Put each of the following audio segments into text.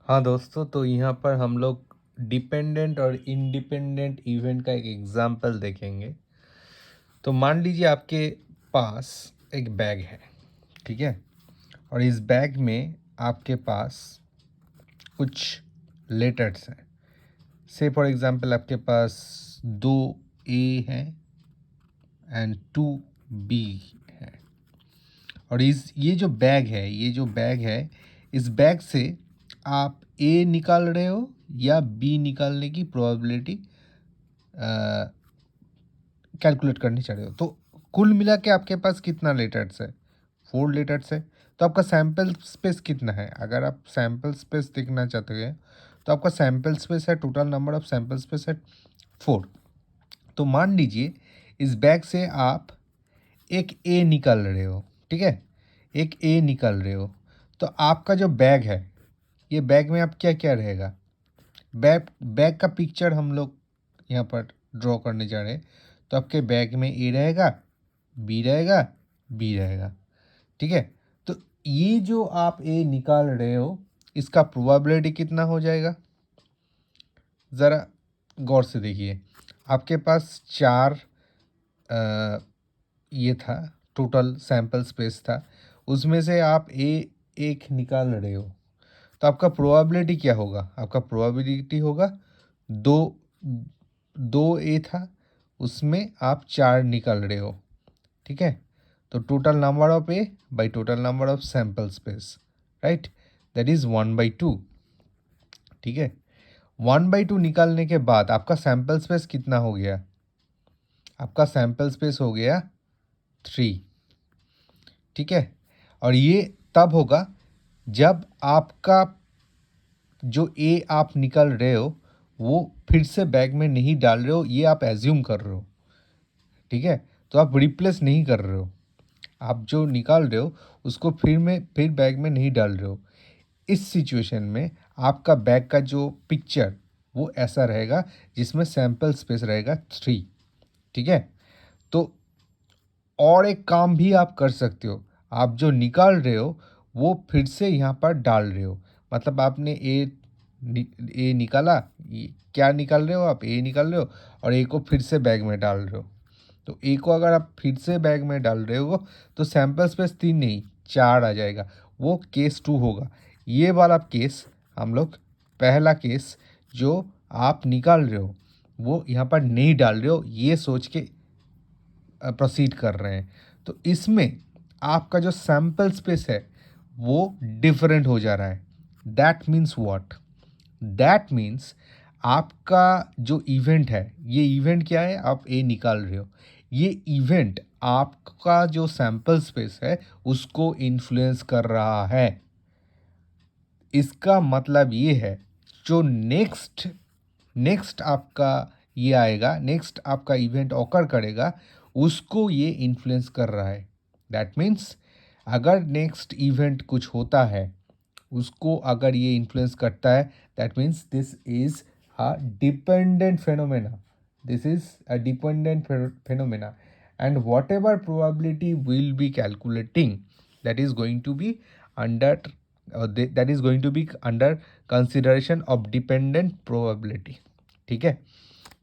हाँ दोस्तों, तो यहाँ पर हम लोग डिपेंडेंट और इंडिपेंडेंट इवेंट का एक एग्जाम्पल देखेंगे। तो मान लीजिए आपके पास एक बैग है, ठीक है, और इस बैग में आपके पास कुछ लेटर्स हैं। से फॉर एग्जांपल आपके पास 2 A हैं एंड 2 B है। और ये जो बैग है, इस बैग से आप A निकाल रहे हो या B निकालने की प्रोबेबिलिटी कैलकुलेट करनी चाह रहे हो। तो कुल मिला के आपके पास कितना लेटर्स है? 4 लेटर्स है। तो आपका सैम्पल स्पेस कितना है? अगर आप सैम्पल स्पेस देखना चाहते हैं तो आपका सैम्पल स्पेस है, total number of sample space है 4। तो मान लीजिए इस बैग से आप एक ए निकाल रहे हो, ठीक है, एक ए निकाल रहे हो। तो आपका जो बैग है, ये बैग में आप क्या क्या रहेगा? बैग बैग का पिक्चर हम लोग यहाँ पर ड्रॉ करने जा रहे हैं। तो आपके बैग में ए रहेगा, बी रहेगा, बी रहेगा, ठीक है। तो ये जो आप ए निकाल रहे हो, इसका प्रोबेबिलिटी कितना हो जाएगा? ज़रा गौर से देखिए। आपके पास 4 ये था, टोटल सैंपल स्पेस था, उसमें से आप ए एक निकाल रहे हो। तो आपका प्रोबेबिलिटी क्या होगा? आपका प्रोबेबिलिटी होगा 2 2 A था, उसमें आप 4 निकाल रहे हो, ठीक है। तो total number of A by total number of sample space, right, that is 1/2, ठीक है। 1/2 निकालने के बाद आपका सैंपल स्पेस कितना हो गया? आपका सैंपल स्पेस हो गया 3, ठीक है। और ये तब होगा जब आपका जो ए आप निकाल रहे हो वो फिर से बैग में नहीं डाल रहे हो, ये आप एज्यूम कर रहे हो, ठीक है। तो आप रिप्लेस नहीं कर रहे हो, आप जो निकाल रहे हो उसको फिर बैग में नहीं डाल रहे हो। इस सिचुएशन में आपका बैग का जो पिक्चर वो ऐसा रहेगा जिसमें सैंपल स्पेस रहेगा 3, ठीक है। तो और एक काम भी आप कर सकते हो, आप जो निकाल रहे हो वो फिर से यहाँ पर डाल रहे हो। मतलब आपने ए निकाला, क्या निकाल रहे हो आप? ए निकाल रहे हो और ए को फिर से बैग में डाल रहे हो। तो ए को अगर आप फिर से बैग में डाल रहे हो तो सैंपल स्पेस 3 नहीं 4 आ जाएगा, वो केस 2 होगा। ये वाला केस हम लोग, पहला केस जो आप निकाल रहे हो वो यहाँ पर नहीं डाल रहे हो, ये सोच के प्रोसीड कर रहे हैं। तो इसमें आपका जो सैंपल स्पेस है वो डिफरेंट हो जा रहा है। That means what? That means आपका जो इवेंट है, ये इवेंट क्या है? आप ए निकाल रहे हो, ये इवेंट आपका जो सैंपल स्पेस है उसको इन्फ्लुएंस कर रहा है। इसका मतलब ये है जो नेक्स्ट नेक्स्ट आपका ये आएगा, नेक्स्ट आपका इवेंट ऑकर करेगा, उसको ये इन्फ्लुएंस कर रहा है। दैट मीन्स अगर नेक्स्ट इवेंट कुछ होता है उसको अगर ये इन्फ्लुएंस करता है, that means this is a dependent phenomena, this is a dependent phenomena, and what ever probability will be calculating, that is going to be under that is going to be under consideration of dependent probability, ठीक है।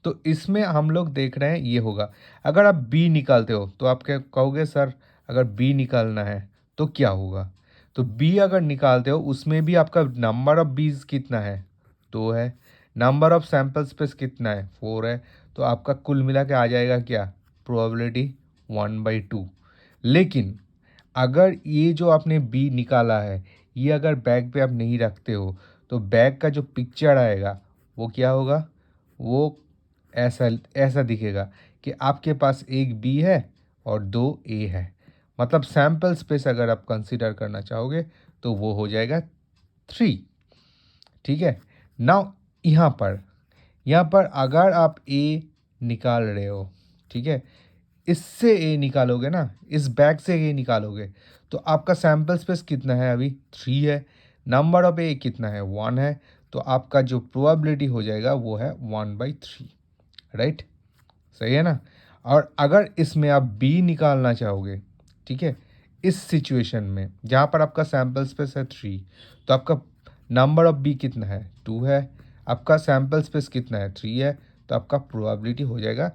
तो इसमें हम लोग देख रहे हैं ये होगा। अगर आप बी निकालते हो तो आप क्या कहोगे? सर अगर बी निकालना है तो क्या होगा? तो बी अगर निकालते हो उसमें भी आपका नंबर ऑफ बीज कितना है? 2 है। नंबर ऑफ सैंपल स्पेस कितना है? 4 है। तो आपका कुल मिला के आ जाएगा क्या? प्रोबेबिलिटी 1/2। लेकिन अगर ये जो आपने बी निकाला है ये अगर बैग पे आप नहीं रखते हो तो बैग का जो पिक्चर आएगा वो क्या होगा? वो ऐसा ऐसा दिखेगा कि आपके पास एक बी है और 2 A है। मतलब सैंपल स्पेस अगर आप कंसीडर करना चाहोगे तो वो हो जाएगा 3, ठीक है। नाउ यहाँ पर अगर आप ए निकाल रहे हो, ठीक है, इससे ए निकालोगे ना, इस बैग से ए निकालोगे तो आपका सैंपल स्पेस कितना है? अभी 3 है। नंबर ऑफ ए कितना है? 1 है। तो आपका जो प्रोबेबिलिटी हो जाएगा वो है 1/3, राइट, सही है ना। और अगर इसमें आप बी निकालना चाहोगे, ठीक है, इस सिचुएशन में जहाँ पर आपका सैंपल स्पेस है 3, तो आपका नंबर ऑफ बी कितना है 2 है, आपका सैम्पल स्पेस कितना है 3 है, तो आपका प्रोबेबिलिटी हो जाएगा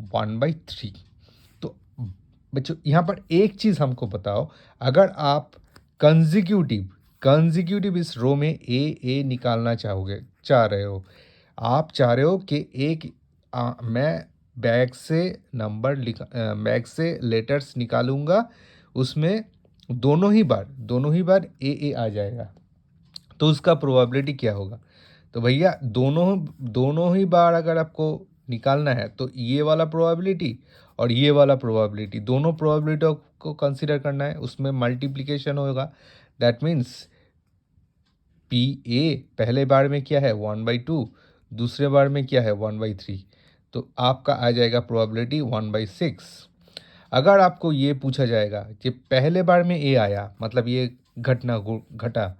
1/3। तो बच्चों यहाँ पर एक चीज़ हमको बताओ, अगर आप कंजिक्यूटिव इस रो में ए निकालना चाह रहे हो, आप चाह रहे हो कि मैं बैग से लेटर्स निकालूंगा, उसमें दोनों ही बार ए आ जाएगा, तो उसका प्रोबेबिलिटी क्या होगा? तो भैया दोनों ही बार अगर आपको निकालना है तो ये वाला प्रोबेबिलिटी और ये वाला प्रोबेबिलिटी, दोनों प्रोबेबिलिटी को कंसीडर करना है, उसमें मल्टीप्लिकेशन होगा। दैट मीन्स पी ए पहले बार में क्या है 1/2, दूसरे बार में क्या है 1/3, तो आपका आ जाएगा प्रोबेबिलिटी 1/6। अगर आपको ये पूछा जाएगा कि पहले बार में ए आया, मतलब ये घटा,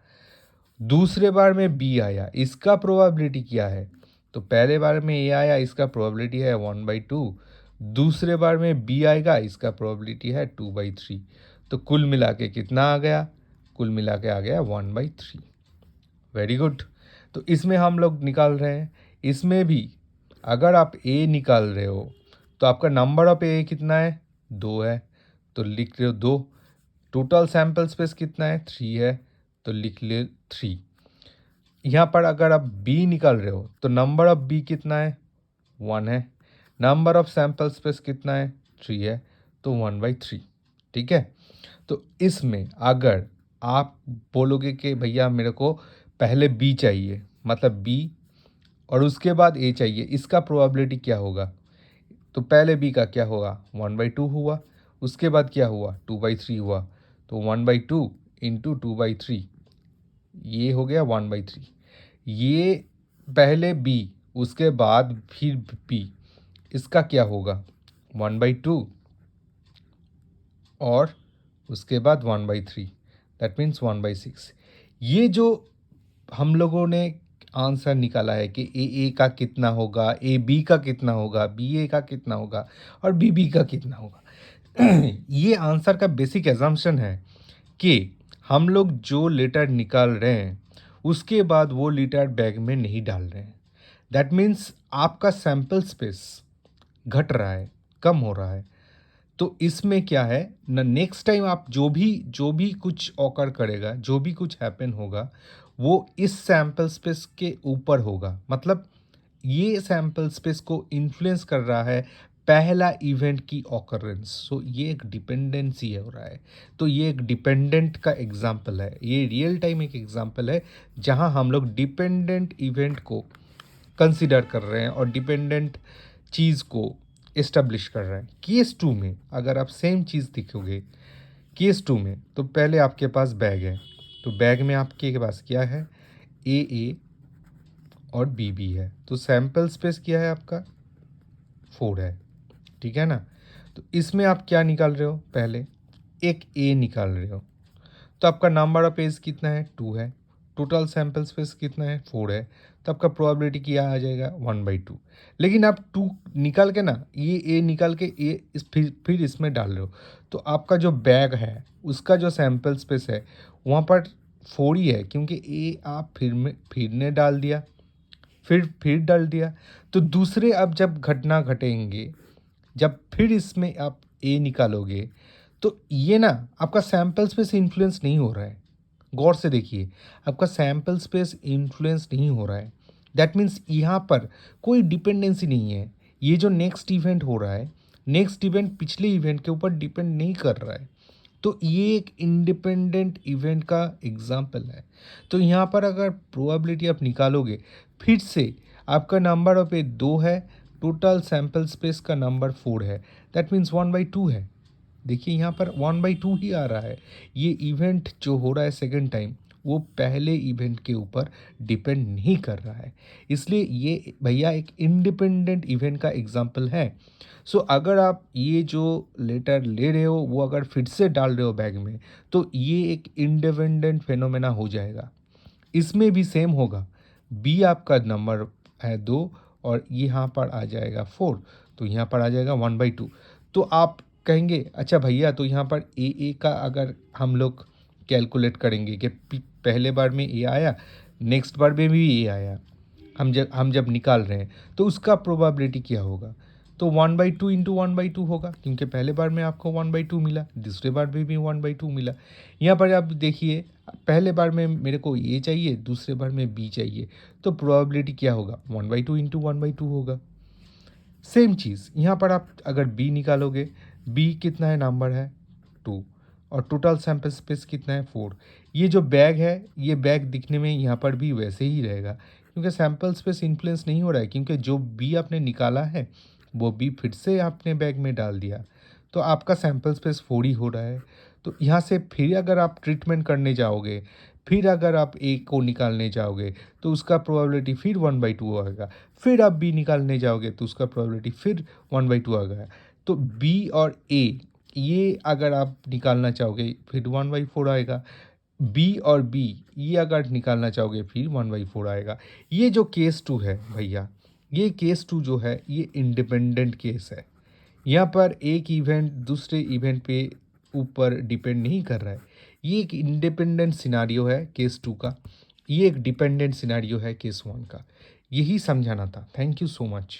दूसरे बार में बी आया, इसका प्रोबेबिलिटी क्या है? तो पहले बार में ए आया, इसका प्रोबेबिलिटी है 1/2, दूसरे बार में बी आएगा, इसका प्रोबेबिलिटी है 2/3। तो कुल मिला के कितना आ गया? कुल मिला के आ गया 1/3। Very good. तो इसमें हम लोग निकाल रहे हैं, इसमें भी अगर आप ए निकाल रहे हो तो आपका नंबर ऑफ ए कितना है 2 है, तो लिख रहे हो 2। टोटल सैंपल स्पेस कितना है 3 है, तो लिख ले 3। यहाँ पर अगर आप बी निकाल रहे हो तो नंबर ऑफ बी कितना है 1 है, नंबर ऑफ सैंपल स्पेस कितना है 3 है, तो 1/3। ठीक है। तो इसमें अगर आप बोलोगे कि भैया मेरे को पहले बी चाहिए, मतलब बी, और उसके बाद ए चाहिए, इसका प्रोबेबिलिटी क्या होगा? तो पहले बी का क्या होगा 1/2 हुआ, उसके बाद क्या हुआ 2/3 हुआ, तो 1/2 इंटू 2/3, ये हो गया 1/3। ये पहले बी, उसके बाद फिर बी, इसका क्या होगा 1/2 और उसके बाद 1/3, दैट मीन्स 1/6। ये जो हम लोगों ने आंसर निकाला है कि ए का कितना होगा, ए बी का कितना होगा, बी ए का कितना होगा और बी बी का कितना होगा, ये आंसर का बेसिक एजम्पशन है कि हम लोग जो लेटर निकाल रहे हैं उसके बाद वो लेटर बैग में नहीं डाल रहे हैं। दैट मीन्स आपका सैंपल स्पेस घट रहा है, कम हो रहा है। तो इसमें क्या है ना, नेक्स्ट टाइम आप जो भी कुछ ऑकर करेगा, जो भी कुछ हैपन होगा, वो इस सैंपल स्पेस के ऊपर होगा। मतलब ये सैंपल स्पेस को इन्फ्लुएंस कर रहा है पहला इवेंट की ऑकरेंस। सो ये एक डिपेंडेंसी हो रहा है। तो ये एक डिपेंडेंट का एग्जाम्पल है, ये रियल टाइम एक एग्जाम्पल है जहां हम लोग डिपेंडेंट इवेंट को कंसिडर कर रहे हैं और डिपेंडेंट चीज़ को इस्टेब्लिश कर रहे हैं। केस 2 में अगर आप सेम चीज़ देखोगे, केस 2 में तो पहले आपके पास बैग है, तो बैग में आपके पास क्या है ए और बी है, तो सैंपल स्पेस क्या है आपका 4 है। ठीक है ना। तो इसमें आप क्या निकाल रहे हो, पहले एक ए निकाल रहे हो, तो आपका नंबर ऑफ एज कितना है 2 है, टोटल सैंपल स्पेस कितना है 4 है, तो आपका प्रोबेबिलिटी क्या आ जाएगा 1/2। लेकिन आप 2 निकाल के ना, ये ए निकाल के फिर इसमें डाल रहे हो, तो आपका जो बैग है उसका जो सैंपल स्पेस है वहाँ पर 4 ही है, क्योंकि ए आप फिर ने डाल दिया, फिर डाल दिया। तो दूसरे अब जब घटना घटेंगे, जब फिर इसमें आप ए निकालोगे, तो ये ना आपका सैंपल स्पेस इन्फ्लुएंस नहीं हो रहा है। गौर से देखिए, आपका सैंपल स्पेस इन्फ्लुएंस नहीं हो रहा है। दैट मीन्स यहाँ पर कोई डिपेंडेंसी नहीं है। ये जो नेक्स्ट इवेंट हो रहा है, नेक्स्ट इवेंट पिछले इवेंट के ऊपर डिपेंड नहीं कर रहा है। तो ये एक इंडिपेंडेंट इवेंट का एग्जाम्पल है। तो यहाँ पर अगर प्रोबेबिलिटी आप निकालोगे, फिर से आपका नंबर ऑफ ए 2 है, टोटल सैंपल स्पेस का नंबर 4 है, दैट मीन्स 1/2 है। देखिए यहाँ पर 1/2 ही आ रहा है। ये इवेंट जो हो रहा है सेकेंड टाइम, वो पहले इवेंट के ऊपर डिपेंड नहीं कर रहा है, इसलिए ये भैया एक इंडिपेंडेंट इवेंट का एग्जाम्पल है। सो अगर आप ये जो लेटर ले रहे हो वो अगर फिर से डाल रहे हो बैग में, तो ये एक इंडिपेंडेंट फेनोमेना हो जाएगा। इसमें भी सेम होगा, बी आपका नंबर है 2 और यहाँ पर आ जाएगा 4, तो यहाँ पर आ जाएगा 1/2। तो आप कहेंगे अच्छा भैया, तो यहाँ पर ए का अगर हम लोग कैलकुलेट करेंगे कि पहले बार में ए आया, नेक्स्ट बार में भी ए आया, हम जब निकाल रहे हैं तो उसका प्रोबेबिलिटी क्या होगा? तो 1/2 इंटू 1/2 होगा, क्योंकि पहले बार में आपको 1/2 मिला, दूसरे बार में भी 1/2 मिला। यहाँ पर आप देखिए, पहले बार में मेरे को ए चाहिए, दूसरे बार में बी चाहिए, तो प्रोबेबिलिटी क्या होगा? 1/2 इंटू 1/2 होगा। सेम चीज़ यहाँ पर आप अगर बी निकालोगे, बी कितना है, नंबर है 2, और टोटल सैंपल स्पेस कितना है 4। ये जो बैग है, ये बैग दिखने में यहाँ पर भी वैसे ही रहेगा, क्योंकि सैंपल स्पेस इन्फ्लुएंस नहीं हो रहा है, क्योंकि जो बी आपने निकाला है वो बी फिर से आपने बैग में डाल दिया, तो आपका सैंपल स्पेस 4 ही हो रहा है। तो यहाँ से फिर अगर आप ट्रीटमेंट करने जाओगे, फिर अगर आप ए को निकालने जाओगे तो उसका प्रोबेबिलिटी फिर 1/2 आएगा, फिर आप बी निकालने जाओगे तो उसका प्रोबेबिलिटी फिर 1/2 आएगा। तो बी और ए ये अगर आप निकालना चाहोगे फिर 1/4 आएगा, बी और बी ये अगर निकालना चाहोगे फिर 1/4 आएगा। ये जो केस 2 है भैया, ये केस 2 जो है ये इंडिपेंडेंट केस है। यहाँ पर एक इवेंट दूसरे इवेंट पे ऊपर डिपेंड नहीं कर रहा है। ये एक इंडिपेंडेंट सिनारियो है केस 2 का, ये एक डिपेंडेंट सिनारियो है केस 1 का। यही समझाना था। Thank you so much.